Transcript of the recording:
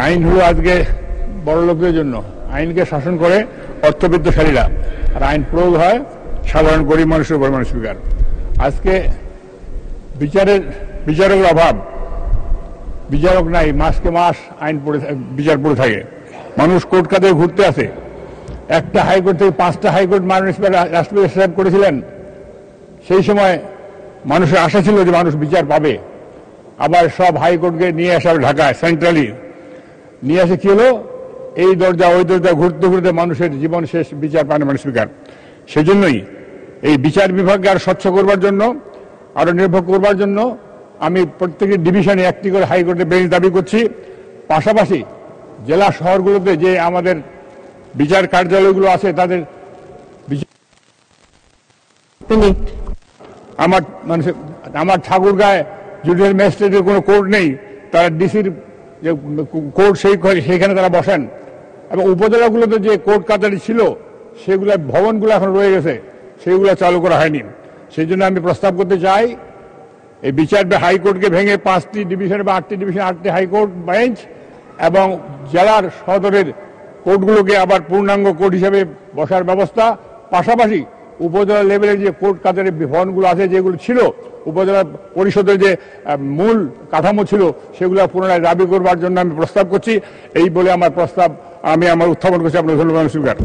আইন হলো আজকে বড় লোকদের জন্য, আইনকে শাসন করে অর্থবিত্তশালীরা, আর আইন প্রয়োগ হয় সাধারণ গরিব মানুষের উপর। মানুষ স্পিকার, আজকে বিচারকের অভাব, বিচারক নাই, মাসকে মাস আইন বিচার পড়ে থাকে, মানুষ কোর্ট কাজে ঘুরতে আসে। একটা হাইকোর্ট থেকে 5টা হাইকোর্ট মাননীয় রাষ্ট্রপতি সাহেব করেছিলেন। সেই সময় মানুষের আশা ছিল যে মানুষ বিচার পাবে। আবার সব হাইকোর্টকে নিয়ে আসা ঢাকায় সেন্ট্রালি নিয়ে আসে, কি হলো, এই দরজা ওই দরজা ঘুরতে ঘুরতে মানুষের জীবন শেষ, বিচার পায় না মানুষ স্পিকার। সেজন্যই এই বিচার বিভাগকে আরো স্বচ্ছ করবার জন্য, আরো নির্ভর করবার জন্য আমি প্রত্যেকের ডিভিশনে একটি করে হাইকোর্টে বেঞ্চ দাবি করছি। পাশাপাশি জেলা শহরগুলোতে যে আমাদের বিচার কার্যালয়গুলো আছে তাদের আমার ঠাকুরগাঁয় জুডিশিয়াল ম্যাজিস্ট্রেটের কোনো কোর্ট নেই, তারা ডিসির যে কোর্ট সেইখানে তারা বসেন। এবং উপজেলাগুলোতে যে কোর্ট কাছারি ছিল সেগুলো ভবনগুলো এখন রয়ে গেছে, সেগুলো চালু করা হয়নি। সেই জন্য আমি প্রস্তাব করতে চাই এই বিচার হাইকোর্টকে ভেঙে 5টি ডিভিশন বা 8টি ডিভিশন 8টি হাইকোর্ট বেঞ্চ এবং জেলার সদরের কোর্টগুলোকে আবার পূর্ণাঙ্গ কোর্ট হিসেবে বসার ব্যবস্থা। পাশাপাশি উপজেলা লেভেলের যে কোর্ট কাছারি ভবনগুলো আছে, যেগুলো ছিল উপজেলা পরিষদের যে মূল কাঠামো ছিল, সেগুলো পুনরায় দাবি করবার জন্য আমি প্রস্তাব করছি। এই বলে আমার প্রস্তাব আমি উত্থাপন করছি। আপনার ধন্যবাদ স্পিকার।